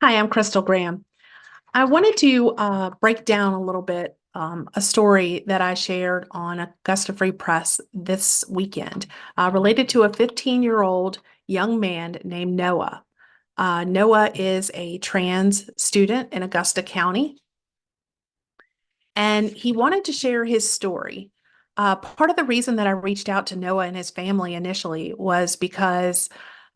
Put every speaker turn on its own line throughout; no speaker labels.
Hi, I'm Crystal Graham. I wanted to break down a little bit a story that I shared on Augusta Free Press this weekend related to a 15-year-old young man named Noah. Noah is a trans student in Augusta County, and he wanted to share his story. Part of the reason that I reached out to Noah and his family initially was because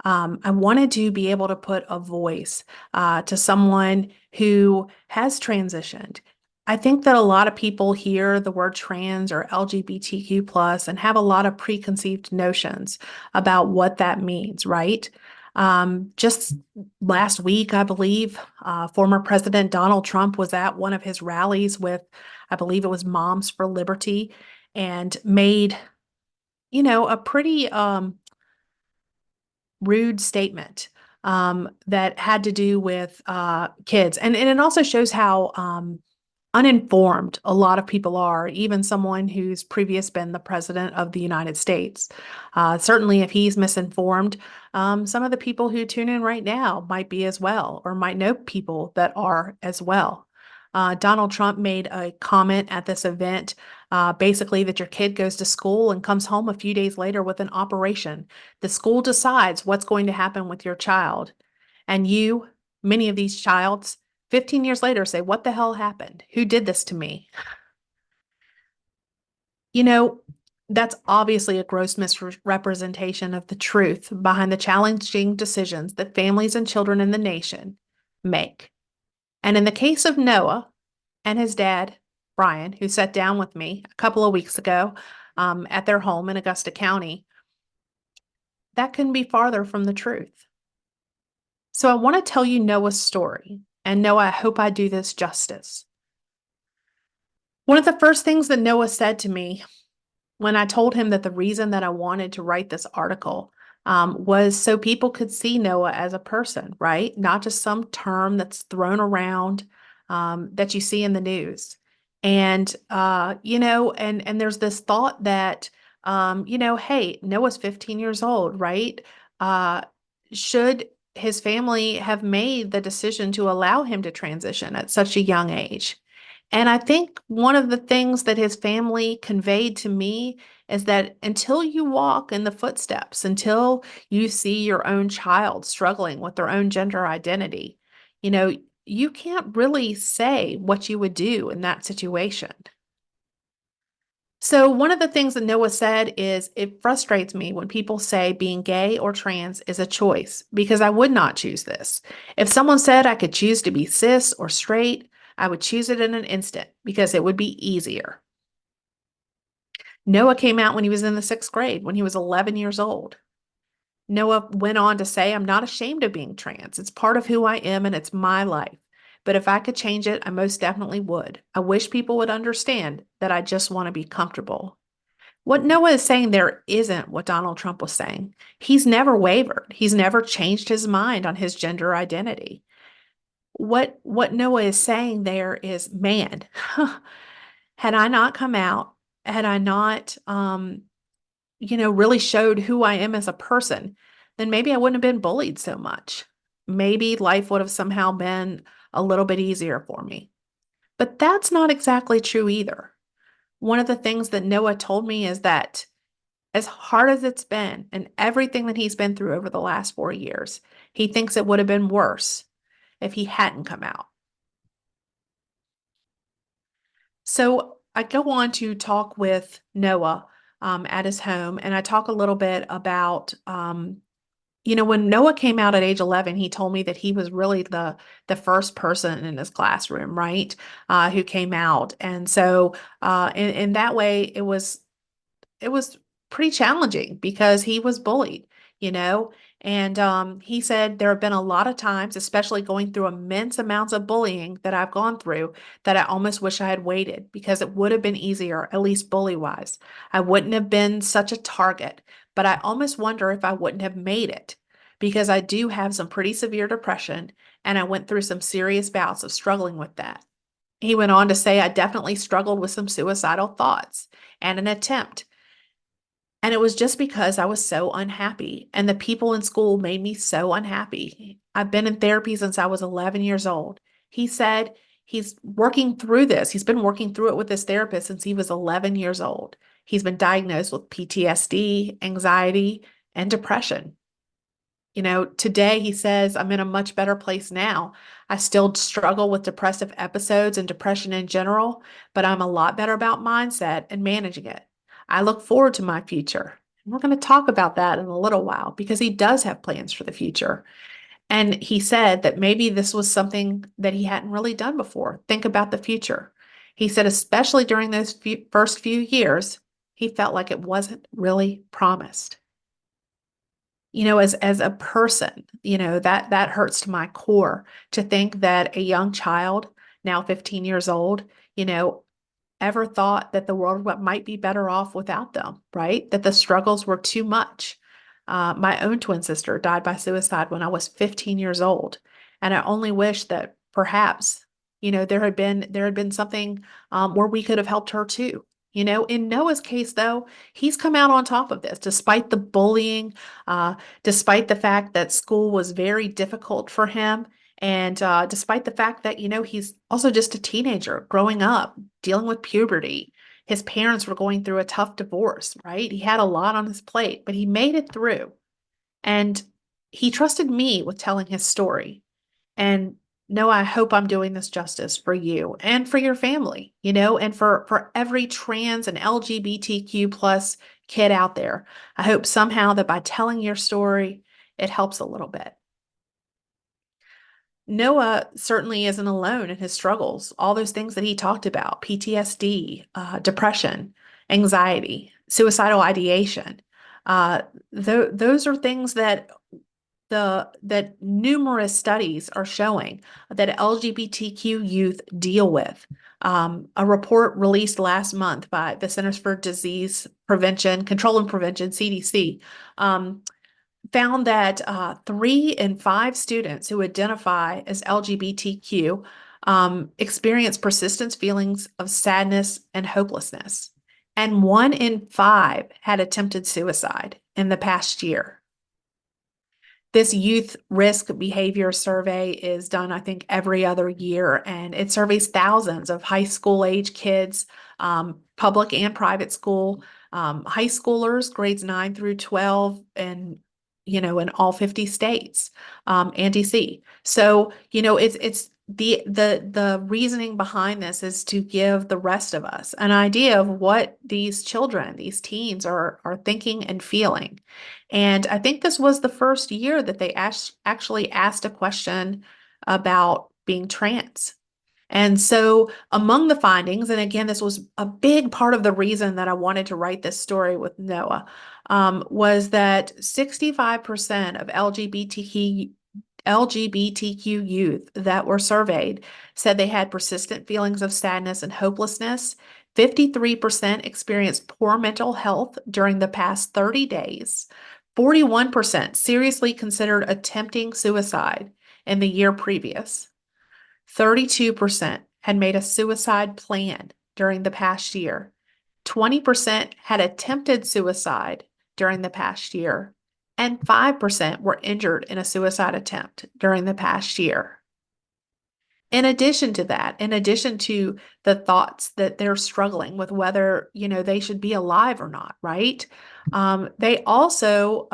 I wanted to be able to put a voice to someone who has transitioned. I think that a lot of people hear the word trans or LGBTQ plus and have a lot of preconceived notions about what that means, right? Just last week, I believe, former President Donald Trump was at one of his rallies with, I believe it was Moms for Liberty, and made, a pretty rude statement that had to do with kids. And it also shows how uninformed a lot of people are, even someone who's previous been the president of the United States. Certainly, if he's misinformed, some of the people who tune in right now might be as well, or might know people that are as well. Donald Trump made a comment at this event, basically that your kid goes to school and comes home a few days later with an operation. The school decides what's going to happen with your child. And you, many of these childs, 15 years later say, what the hell happened? Who did this to me? You know, that's obviously a gross misrepresentation of the truth behind the challenging decisions that families and children in the nation make. And in the case of Noah and his dad, Brian, who sat down with me a couple of weeks ago at their home in Augusta County, that couldn't be farther from the truth. So I want to tell you Noah's story. And Noah, I hope I do this justice. One of the first things that Noah said to me when I told him that the reason that I wanted to write this article was so people could see Noah as a person, right? Not just some term that's thrown around that you see in the news. And and there's this thought that hey, Noah's 15 years old, right? Uh, should his family have made the decision to allow him to transition at such a young age? And I think one of the things that his family conveyed to me is that until you walk in the footsteps, until you see your own child struggling with their own gender identity, you know, you can't really say what you would do in that situation. So, one of the things that Noah said is it frustrates me when people say being gay or trans is a choice because I would not choose this. If someone said I could choose to be cis or straight, I would choose it in an instant because it would be easier. Noah came out when he was in the sixth grade, when he was 11 years old. Noah went on to say, I'm not ashamed of being trans. It's part of who I am and it's my life. But if I could change it, I most definitely would. I wish people would understand that I just want to be comfortable. What Noah is saying there isn't what Donald Trump was saying. He's never wavered. He's never changed his mind on his gender identity. What Noah is saying there is, man, had I not come out, had I not really showed who I am as a person, then maybe I wouldn't have been bullied so much. Maybe life would have somehow been a little bit easier for me. But that's not exactly true either. One of the things that Noah told me is that as hard as it's been and everything that he's been through over the last 4 years, he thinks it would have been worse if he hadn't come out. So I go on to talk with Noah at his home, and I talk a little bit about, when Noah came out at age 11, he told me that he was really the first person in his classroom, right, who came out, and so in that way, it was pretty challenging because he was bullied, you know. And he said there have been a lot of times, especially going through immense amounts of bullying that I've gone through, that I almost wish I had waited because it would have been easier, at least bully wise. I wouldn't have been such a target, but I almost wonder if I wouldn't have made it because I do have some pretty severe depression and I went through some serious bouts of struggling with that. He went on to say I definitely struggled with some suicidal thoughts and an attempt. And it was just because I was so unhappy, and the people in school made me so unhappy. I've been in therapy since I was 11 years old. He said he's working through this. He's been working through it with his therapist since he was 11 years old. He's been diagnosed with PTSD, anxiety, and depression. Today he says, I'm in a much better place now. I still struggle with depressive episodes and depression in general, but I'm a lot better about mindset and managing it. I look forward to my future. And we're going to talk about that in a little while because he does have plans for the future. And he said that maybe this was something that he hadn't really done before. Think about the future. He said, especially during those first few years, he felt like it wasn't really promised. As a person, that hurts to my core to think that a young child, now 15 years old, you know, ever thought that the world might be better off without them, right? That the struggles were too much. My own twin sister died by suicide when I was 15 years old, and I only wish that perhaps, there had been something where we could have helped her too. In Noah's case, though, he's come out on top of this, despite the bullying, uh, despite the fact that school was very difficult for him. And despite the fact that, he's also just a teenager growing up, dealing with puberty. His parents were going through a tough divorce, right? He had a lot on his plate, but he made it through. And he trusted me with telling his story. And no, I hope I'm doing this justice for you and for your family, and for every trans and LGBTQ plus kid out there. I hope somehow that by telling your story, it helps a little bit. Noah certainly isn't alone in his struggles. All those things that he talked about, PTSD, depression, anxiety, suicidal ideation. Those are things that numerous studies are showing that LGBTQ youth deal with. A report released last month by the Centers for Disease Prevention, Control and Prevention, CDC, found that 3 in 5 students who identify as LGBTQ experience persistent feelings of sadness and hopelessness. And 1 in 5 had attempted suicide in the past year. This youth risk behavior survey is done, I think, every other year, and it surveys thousands of high school age kids, public and private school, high schoolers, grades 9 through 12, and in all 50 states, and DC. So, it's the reasoning behind this is to give the rest of us an idea of what these children, these teens are thinking and feeling. And I think this was the first year that they actually asked a question about being trans. And so, among the findings, and again, this was a big part of the reason that I wanted to write this story with Noah, was that 65% of LGBTQ youth that were surveyed said they had persistent feelings of sadness and hopelessness. 53% experienced poor mental health during the past 30 days. 41% seriously considered attempting suicide in the year previous. 32% had made a suicide plan during the past year. 20% had attempted suicide during the past year, and 5% were injured in a suicide attempt during the past year. In addition to that, in addition to the thoughts that they're struggling with whether, they should be alive or not, right? They also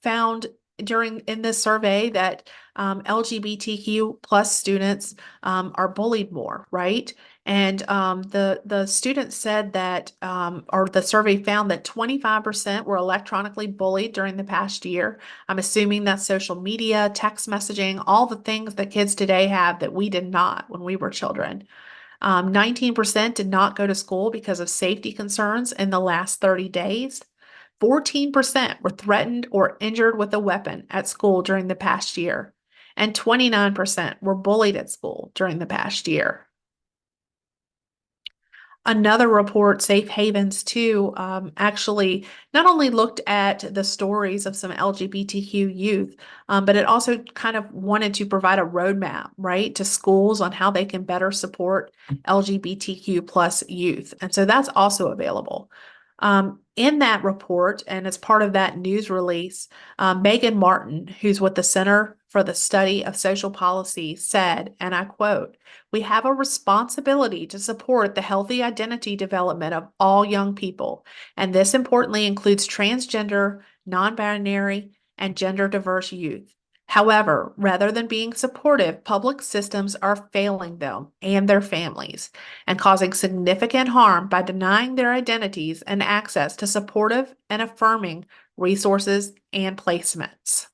found in this survey that LGBTQ plus students are bullied more, right? And the students said that, or the survey found that 25% were electronically bullied during the past year. I'm assuming that's social media, text messaging, all the things that kids today have that we did not when we were children. 19% did not go to school because of safety concerns in the last 30 days. 14% were threatened or injured with a weapon at school during the past year. And 29% were bullied at school during the past year. Another report, Safe Havens too, actually not only looked at the stories of some LGBTQ youth, but it also kind of wanted to provide a roadmap, right, to schools on how they can better support LGBTQ plus youth. And so that's also available. In that report, and as part of that news release, Megan Martin, who's with the Center for the Study of Social Policy, said, and I quote, "We have a responsibility to support the healthy identity development of all young people, and this importantly includes transgender, non-binary, and gender diverse youth. However, rather than being supportive, public systems are failing them and their families and causing significant harm by denying their identities and access to supportive and affirming resources and placements."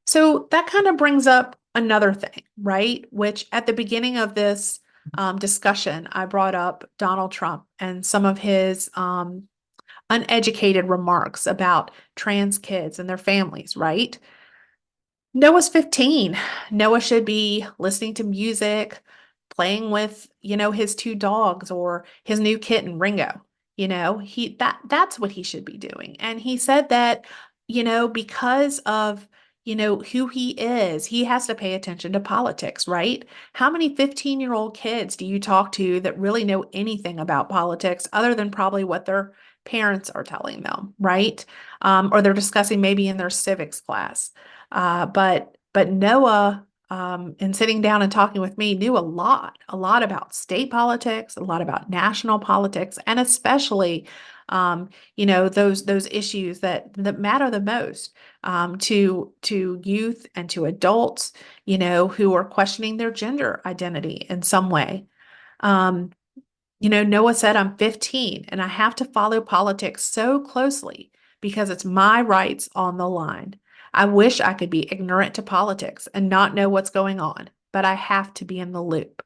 So that kind of brings up another thing, right? Which at the beginning of this discussion, I brought up Donald Trump and some of his uneducated remarks about trans kids and their families, right? Noah's 15. Noah should be listening to music, playing with, his two dogs or his new kitten, Ringo. That's what he should be doing. And he said that, because of, who he has to pay attention to politics, right? How many 15-year-old kids do you talk to that really know anything about politics other than probably what their parents are telling them, right? Or they're discussing maybe in their civics class. But Noah, in sitting down and talking with me, knew a lot about state politics, a lot about national politics, and especially, those issues that matter the most to youth and to adults, who are questioning their gender identity in some way. Um, Noah said, "I'm 15 and I have to follow politics so closely because it's my rights on the line. I wish I could be ignorant to politics and not know what's going on, but I have to be in the loop."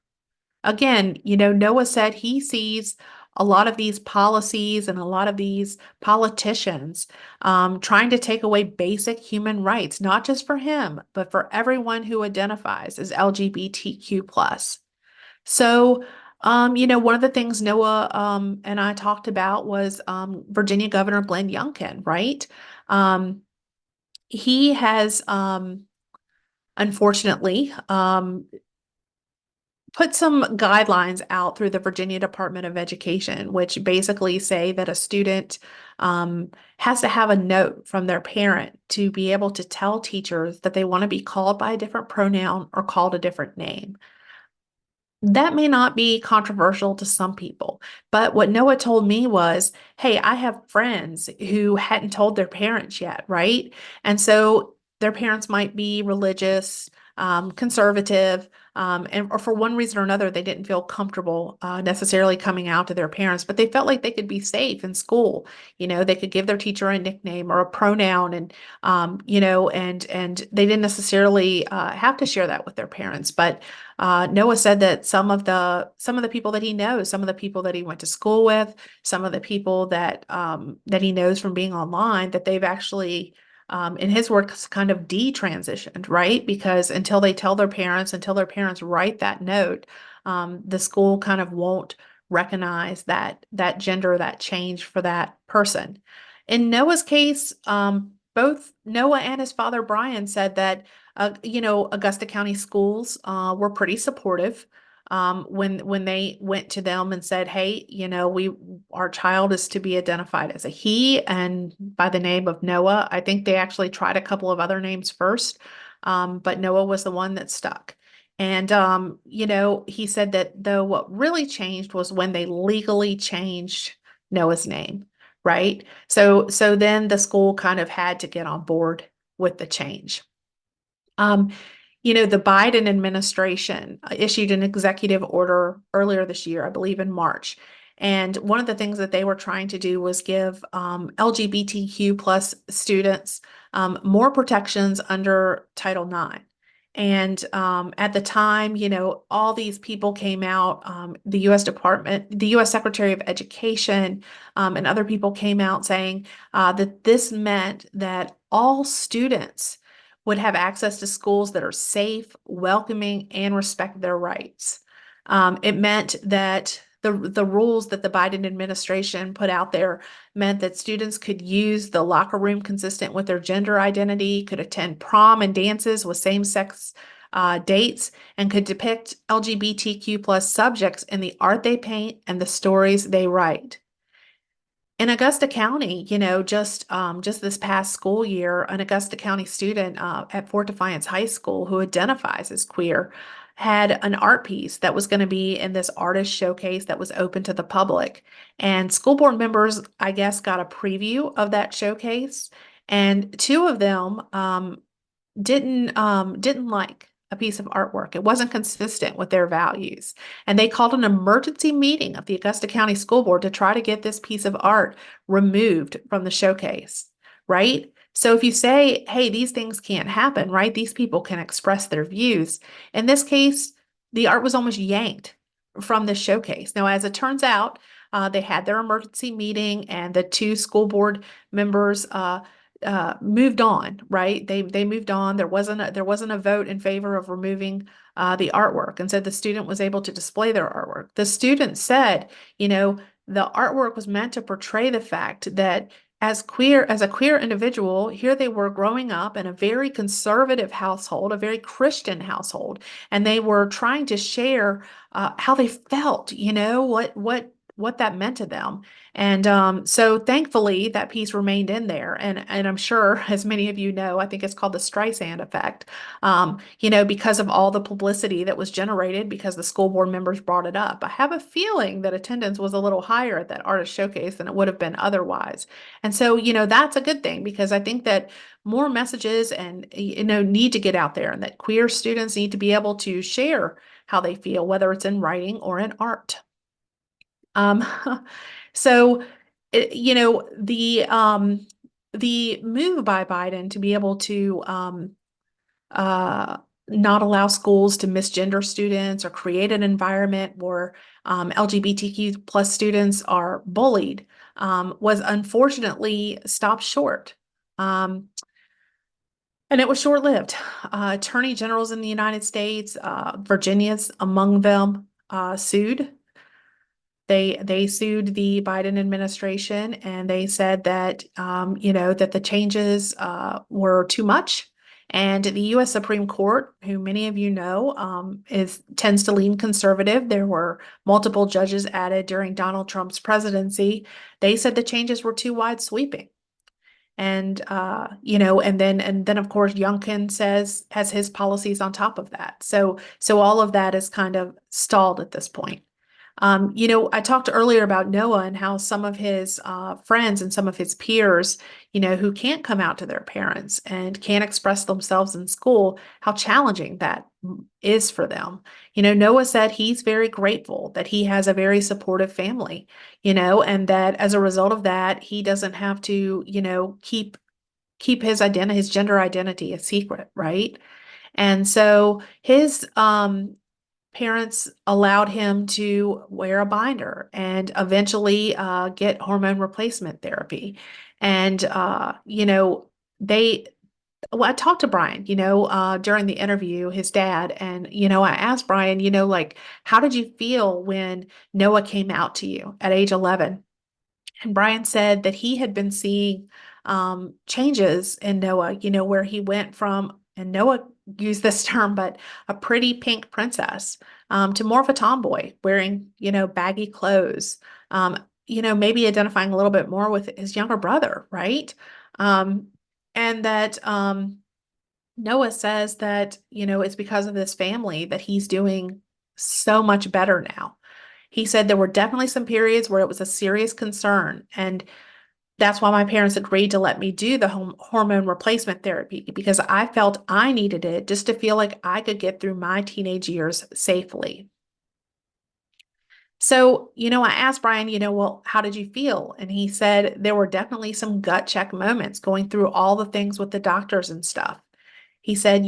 Again, Noah said he sees a lot of these policies and a lot of these politicians trying to take away basic human rights, not just for him, but for everyone who identifies as LGBTQ plus. So, one of the things Noah and I talked about was Virginia Governor Glenn Youngkin, right? Um, he has unfortunately put some guidelines out through the Virginia Department of Education, which basically say that a student has to have a note from their parent to be able to tell teachers that they want to be called by a different pronoun or called a different name. That may not be controversial to some people, but what Noah told me was, "Hey, I have friends who hadn't told their parents yet, right?" And so their parents might be religious, conservative, or for one reason or another, they didn't feel comfortable necessarily coming out to their parents, but they felt like they could be safe in school. They could give their teacher a nickname or a pronoun, and and they didn't necessarily have to share that with their parents, but Noah said that some of the people that he knows, some of the people that he went to school with, some of the people that he knows from being online, that they've actually, in his words, kind of detransitioned, right? Because until their parents write that note, the school kind of won't recognize that gender, that change for that person. In Noah's case, both Noah and his father Brian said that Augusta County schools were pretty supportive when they went to them and said, "Hey, our child is to be identified as a he and by the name of Noah." I think they actually tried a couple of other names first, but Noah was the one that stuck. And he said that though what really changed was when they legally changed Noah's name, right? So then the school kind of had to get on board with the change. Um, the Biden administration issued an executive order earlier this year, I believe in March. And one of the things that they were trying to do was give LGBTQ plus students more protections under Title IX. And at the time, all these people came out, the U.S. Secretary of Education, and other people came out saying that this meant that all students would have access to schools that are safe, welcoming, and respect their rights. It meant that the rules that the Biden administration put out there meant that students could use the locker room consistent with their gender identity, could attend prom and dances with same-sex dates, and could depict LGBTQ plus subjects in the art they paint and the stories they write. In Augusta County, just this past school year, an Augusta County student at Fort Defiance High School who identifies as queer had an art piece that was going to be in this artist showcase that was open to the public. And school board members, I guess, got a preview of that showcase, and two of them didn't like a piece of artwork. It wasn't consistent with their values. And they called an emergency meeting of the Augusta County School Board to try to get this piece of art removed from the showcase, right? So if you say, hey, these things can't happen, right? These people can express their views. In this case, the art was almost yanked from the showcase. Now, as it turns out, they had their emergency meeting, and the two school board members moved on, right? They moved on. There wasn't a vote in favor of removing the artwork, and so the student was able to display their artwork. The student said, the artwork was meant to portray the fact that as a queer individual, here they were growing up in a very conservative household, a very Christian household, and they were trying to share how they felt, what that meant to them. And so thankfully that piece remained in there. And I'm sure, as many of you know, I think it's called the Streisand effect, because of all the publicity that was generated because the school board members brought it up. I have a feeling that attendance was a little higher at that artist showcase than it would have been otherwise. And so, that's a good thing, because I think that more messages and, need to get out there, and that queer students need to be able to share how they feel, whether it's in writing or in art. Um, so, the move by Biden to be able to uh, not allow schools to misgender students or create an environment where LGBTQ plus students are bullied was unfortunately stopped short. Um, and it was short-lived. Attorney generals in the United States, Virginia's among them, sued. They sued the Biden administration, and they said that that the changes were too much. And the U.S. Supreme Court, who many of you know, is tends to lean conservative. There were multiple judges added during Donald Trump's presidency. They said the changes were too wide sweeping. And and then of course Youngkin has his policies on top of that. So all of that is kind of stalled at this point. I talked earlier about Noah and how some of his friends and some of his peers, who can't come out to their parents and can't express themselves in school, how challenging that is for them. Noah said he's very grateful that he has a very supportive family, and that as a result of that, he doesn't have to, keep his gender identity a secret, right? And so his parents allowed him to wear a binder and eventually get hormone replacement therapy. And, they, well, I talked to Brian, during the interview, his dad, and, I asked Brian, like, how did you feel when Noah came out to you at age 11? And Brian said that he had been seeing changes in Noah, where he went from, and Noah used this term, but a pretty pink princess to more of a tomboy wearing, baggy clothes, maybe identifying a little bit more with his younger brother, right? Um, and that Noah says that, it's because of this family that he's doing so much better now. He said there were definitely some periods where it was a serious concern, and that's why my parents agreed to let me do the hormone replacement therapy, because I felt I needed it just to feel like I could get through my teenage years safely. So, I asked Brian, well, how did you feel? And he said there were definitely some gut check moments going through all the things with the doctors and stuff. He said,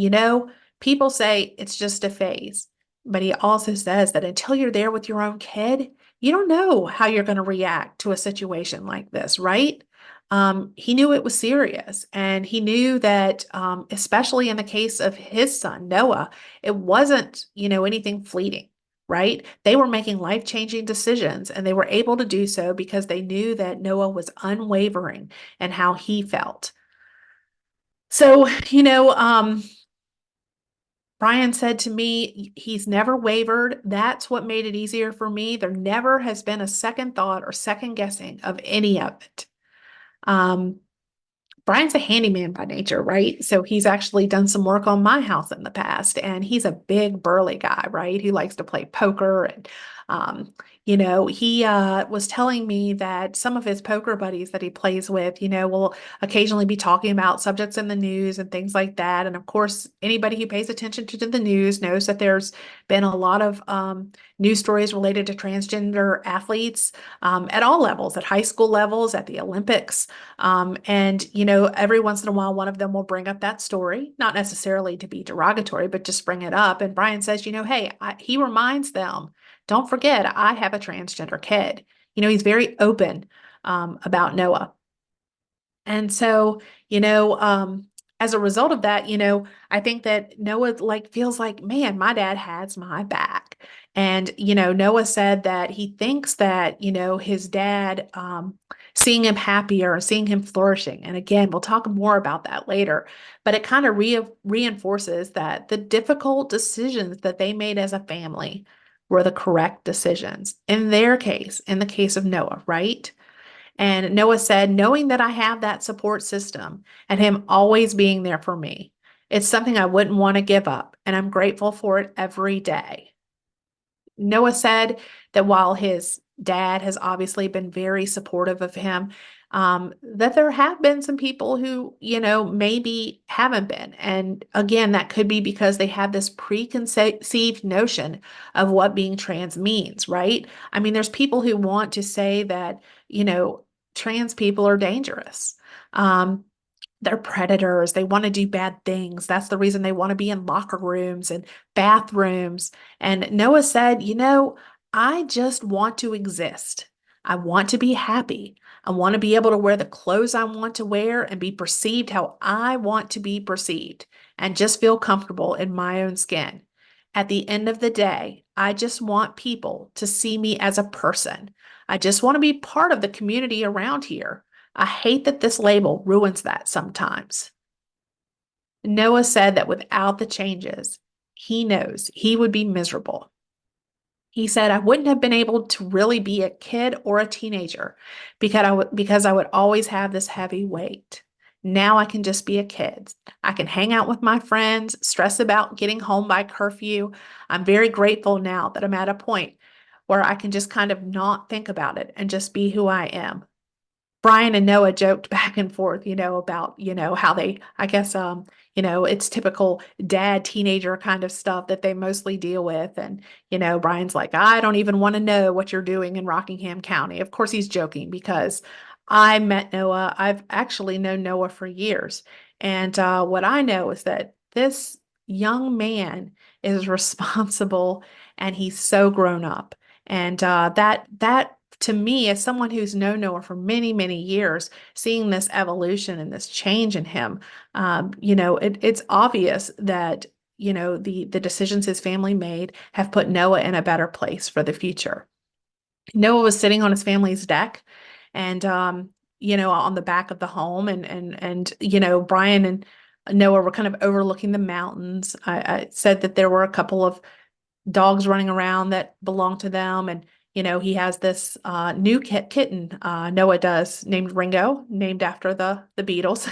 people say it's just a phase, but he also says that until you're there with your own kid, you don't know how you're going to react to a situation like this, right? He knew it was serious, and he knew that, especially in the case of his son, Noah, it wasn't, anything fleeting, right? They were making life-changing decisions, and they were able to do so because they knew that Noah was unwavering in how he felt. So, Brian said to me, he's never wavered. That's what made it easier for me. There never has been a second thought or second guessing of any of it. Um, Brian's a handyman by nature, right? So he's actually done some work on my house in the past, and he's a big burly guy, right? He likes to play poker and um, he was telling me that some of his poker buddies that he plays with, will occasionally be talking about subjects in the news and things like that. And of course, anybody who pays attention to the news knows that there's been a lot of news stories related to transgender athletes at all levels, at high school levels, at the Olympics. Every once in a while, one of them will bring up that story, not necessarily to be derogatory, but just bring it up. And Brian says, hey, he reminds them, don't forget, I have a transgender kid. He's very open about Noah. And so, as a result of that, I think that Noah feels like, man, my dad has my back. And, Noah said that he thinks that, his dad, seeing him happier, seeing him flourishing. And again, we'll talk more about that later, but it kind of reinforces that the difficult decisions that they made as a family were the correct decisions in their case, in the case of Noah, right? And Noah said, knowing that I have that support system and him always being there for me, it's something I wouldn't want to give up. And I'm grateful for it every day. Noah said that while his dad has obviously been very supportive of him, that there have been some people who, maybe haven't been. And again, that could be because they have this preconceived notion of what being trans means, right? I mean, there's people who want to say that, trans people are dangerous. Um, they're predators. They want to do bad things. That's the reason they want to be in locker rooms and bathrooms. And Noah said, I just want to exist. I want to be happy. I want to be able to wear the clothes I want to wear and be perceived how I want to be perceived and just feel comfortable in my own skin. At the end of the day, I just want people to see me as a person. I just want to be part of the community around here. I hate that this label ruins that sometimes. Noah said that without the changes, he knows he would be miserable. He said, I wouldn't have been able to really be a kid or a teenager because I would always have this heavy weight. Now I can just be a kid. I can hang out with my friends, stress about getting home by curfew. I'm very grateful now that I'm at a point where I can just kind of not think about it and just be who I am. Brian and Noah joked back and forth, about, how they, I guess, it's typical dad teenager kind of stuff that they mostly deal with. And, Brian's like, I don't even want to know what you're doing in Rockingham County. Of course, he's joking because I met Noah. I've actually known Noah for years. And what I know is that this young man is responsible and he's so grown up. And that to me, as someone who's known Noah for many, many years, seeing this evolution and this change in him, it's obvious that, the decisions his family made have put Noah in a better place for the future. Noah was sitting on his family's deck and, on the back of the home and, Brian and Noah were kind of overlooking the mountains. I said that there were a couple of dogs running around that belong to them. And, he has this new kitten, Noah does, named Ringo, named after the Beatles,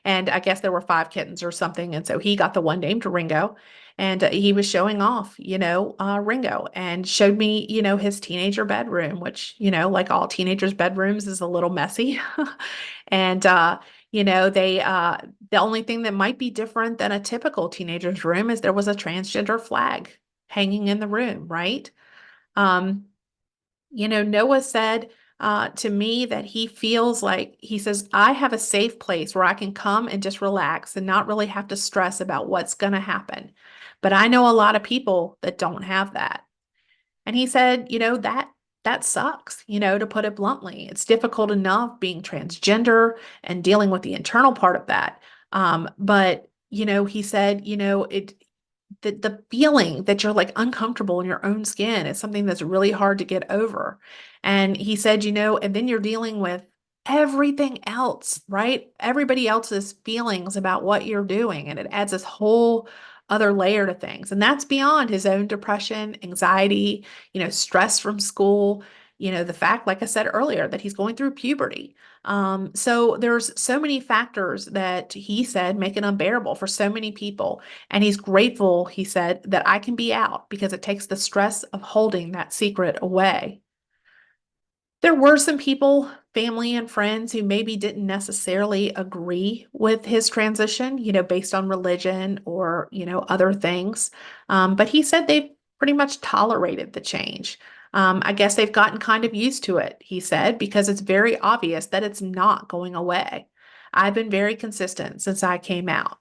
and I guess there were five kittens or something. And so he got the one named Ringo. And he was showing off, Ringo and showed me, his teenager bedroom, which, like all teenagers' bedrooms is a little messy. And, the only thing that might be different than a typical teenager's room is there was a transgender flag hanging in the room, right? Um, Noah said to me that he feels like, he says, I have a safe place where I can come and just relax and not really have to stress about what's going to happen. But I know a lot of people that don't have that. And he said, that sucks, to put it bluntly. It's difficult enough being transgender and dealing with the internal part of that. But he said, the feeling that you're like uncomfortable in your own skin is something that's really hard to get over. And he said, and then you're dealing with everything else, right? Everybody else's feelings about what you're doing. And it adds this whole other layer to things. And that's beyond his own depression, anxiety, stress from school, the fact, like I said earlier, that he's going through puberty. So there's so many factors that he said make it unbearable for so many people. And he's grateful, he said, that I can be out because it takes the stress of holding that secret away. There were some people, family and friends, who maybe didn't necessarily agree with his transition, based on religion or, other things. But he said they've pretty much tolerated the change. I guess they've gotten kind of used to it, he said, because it's very obvious that it's not going away. I've been very consistent since I came out.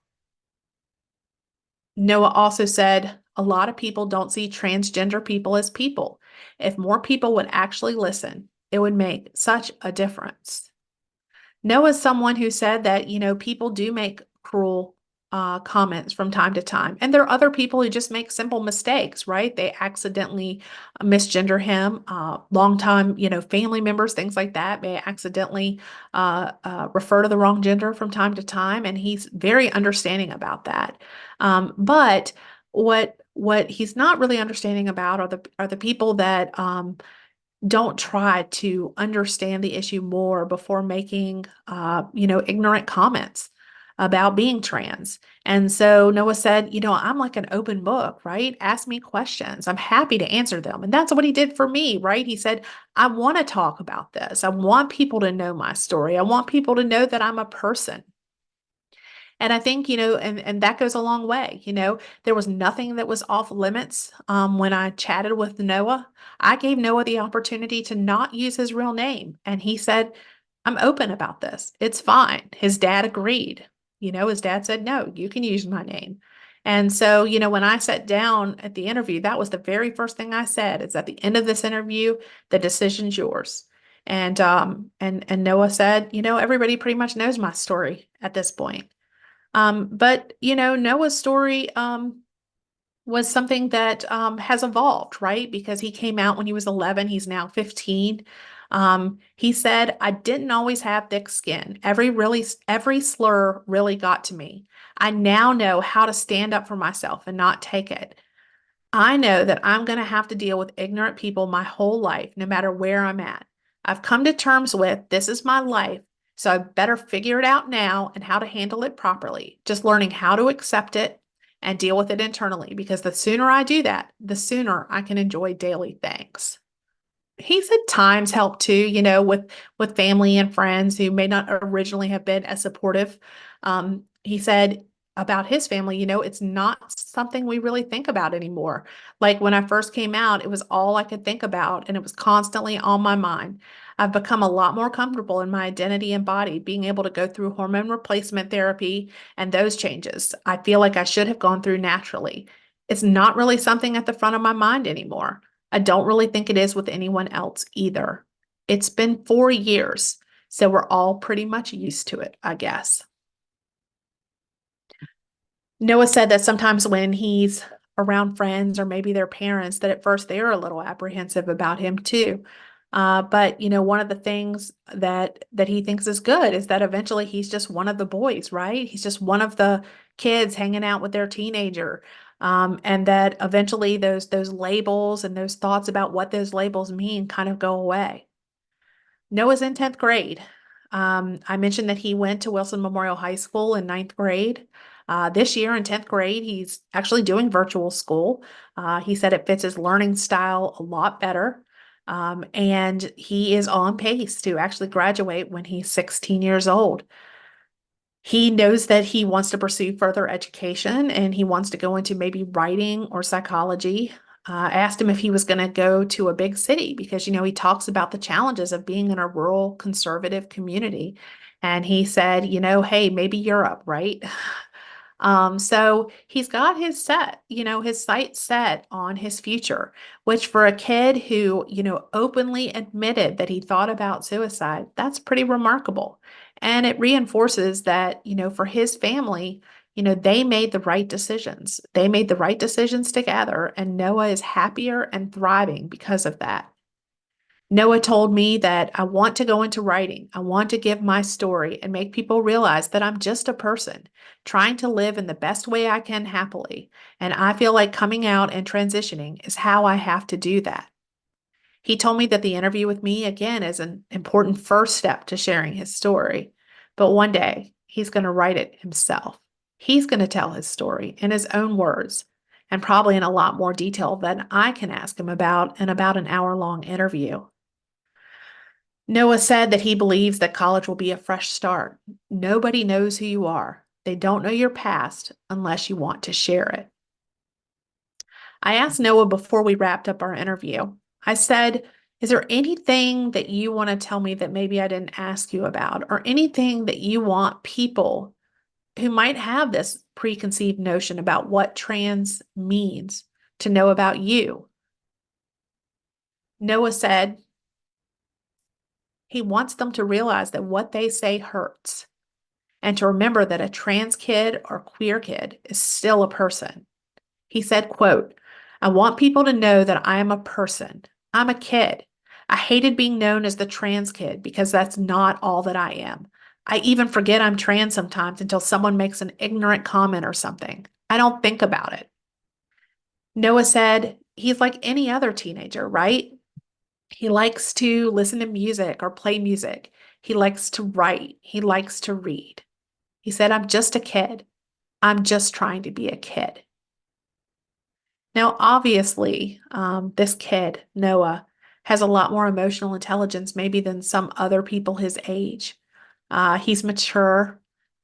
Noah also said a lot of people don't see transgender people as people. If more people would actually listen, it would make such a difference. Noah's someone who said that, people do make cruel comments from time to time. And there are other people who just make simple mistakes, right? They accidentally misgender him. Longtime, family members, things like that, may accidentally refer to the wrong gender from time to time. And he's very understanding about that. But what he's not really understanding about are the people that don't try to understand the issue more before making, ignorant comments about being trans. And so Noah said, I'm like an open book, right? Ask me questions. I'm happy to answer them. And that's what he did for me, right? He said, I want to talk about this. I want people to know my story. I want people to know that I'm a person. And I think, and that goes a long way. There was nothing that was off limits when I chatted with Noah. I gave Noah the opportunity to not use his real name. And he said, I'm open about this. It's fine. His dad agreed. His dad said, no, you can use my name. And so, when I sat down at the interview, that was the very first thing I said. It's at the end of this interview, the decision's yours. And Noah said, everybody pretty much knows my story at this point. But Noah's story was something that has evolved, right? Because he came out when he was 11, he's now 15. He said, I didn't always have thick skin. Every slur really got to me. I now know how to stand up for myself and not take it. I know that I'm going to have to deal with ignorant people my whole life, no matter where I'm at. I've come to terms with this is my life, so I better figure it out now and how to handle it properly. Just learning how to accept it and deal with it internally, because the sooner I do that, the sooner I can enjoy daily things. He said times help too, with family and friends who may not originally have been as supportive. He said about his family, it's not something we really think about anymore. Like when I first came out, it was all I could think about, and it was constantly on my mind. I've become a lot more comfortable in my identity and body, being able to go through hormone replacement therapy and those changes. I feel like I should have gone through naturally. It's not really something at the front of my mind anymore. I don't really think it is with anyone else either. It's been 4 years, so we're all pretty much used to it, I guess. Noah said that sometimes when he's around friends or maybe their parents, that at first they're a little apprehensive about him too. But one of the things that he thinks is good is that eventually he's just one of the boys, right? He's just one of the kids hanging out with their teenager. And that eventually those labels and those thoughts about what those labels mean kind of go away. Noah's in 10th grade. I mentioned that he went to Wilson Memorial High School in ninth grade. This year in 10th grade, he's actually doing virtual school. He said it fits his learning style a lot better. And he is on pace to actually graduate when he's 16 years old. He knows that he wants to pursue further education and he wants to go into maybe writing or psychology. I asked him if he was going to go to a big city because, he talks about the challenges of being in a rural conservative community. And he said, hey, maybe Europe, right? So he's got his sights set on his future, which for a kid who, openly admitted that he thought about suicide, that's pretty remarkable. And it reinforces that, for his family, they made the right decisions. They made the right decisions together, and Noah is happier and thriving because of that. Noah told me that I want to go into writing. I want to give my story and make people realize that I'm just a person trying to live in the best way I can happily. And I feel like coming out and transitioning is how I have to do that. He told me that the interview with me, again, is an important first step to sharing his story. But one day, he's going to write it himself. He's going to tell his story in his own words and probably in a lot more detail than I can ask him about in about an hour-long interview. Noah said that he believes that college will be a fresh start. Nobody knows who you are. They don't know your past unless you want to share it. I asked Noah before we wrapped up our interview. I said, is there anything that you want to tell me that maybe I didn't ask you about, or anything that you want people who might have this preconceived notion about what trans means to know about you? Noah said he wants them to realize that what they say hurts and to remember that a trans kid or queer kid is still a person. He said, quote, I want people to know that I am a person. I'm a kid. I hated being known as the trans kid because that's not all that I am. I even forget I'm trans sometimes until someone makes an ignorant comment or something. I don't think about it. Noah said he's like any other teenager, right? He likes to listen to music or play music. He likes to write. He likes to read. He said, I'm just a kid. I'm just trying to be a kid. Now, obviously, this kid, Noah, has a lot more emotional intelligence maybe than some other people his age. He's mature.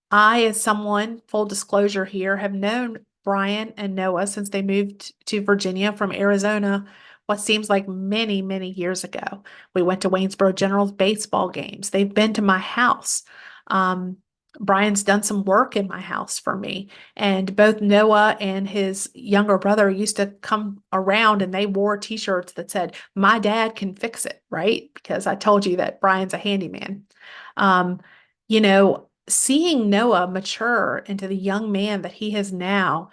I, as someone, full disclosure here, have known Brian and Noah since they moved to Virginia from Arizona, what seems like many, many years ago. We went to Waynesboro Generals baseball games. They've been to my house. Um, Brian's done some work in my house for me. And both Noah and his younger brother used to come around and they wore t-shirts that said, my dad can fix it, right? Because I told you that Brian's a handyman. Um, Seeing Noah mature into the young man that he is now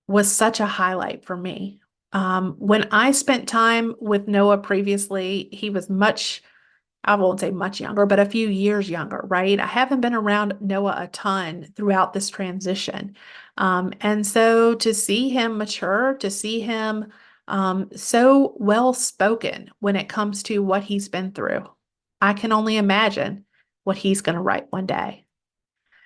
was such a highlight for me. When I spent time with Noah previously, he was much, I won't say much younger, but a few years younger, right? I haven't been around Noah a ton throughout this transition. And so to see him mature, to see him so well spoken when it comes to what he's been through, I can only imagine what he's going to write one day.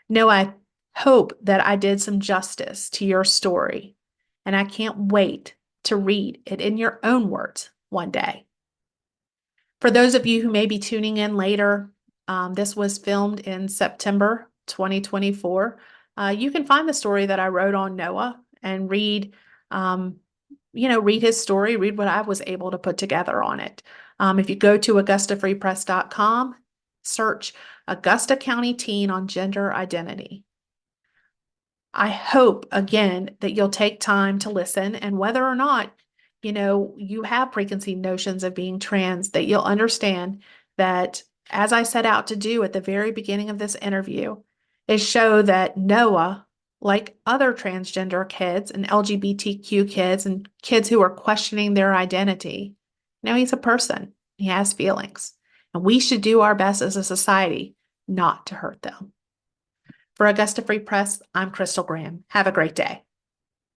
No, I hope that I did some justice to your story, and I can't wait to read it in your own words one day. For those of you who may be tuning in later, this was filmed in September 2024. You can find the story that I wrote on Noah and read his story, read what I was able to put together on it. If you go to AugustaFreePress.com, search Augusta County Teen on Gender Identity. I hope, again, that you'll take time to listen, and whether or not, you have preconceived notions of being trans, that you'll understand that, as I set out to do at the very beginning of this interview, is show that Noah, like other transgender kids and LGBTQ kids and kids who are questioning their identity, he's a person. He has feelings. And we should do our best as a society not to hurt them. For Augusta Free Press, I'm Crystal Graham. Have a great day.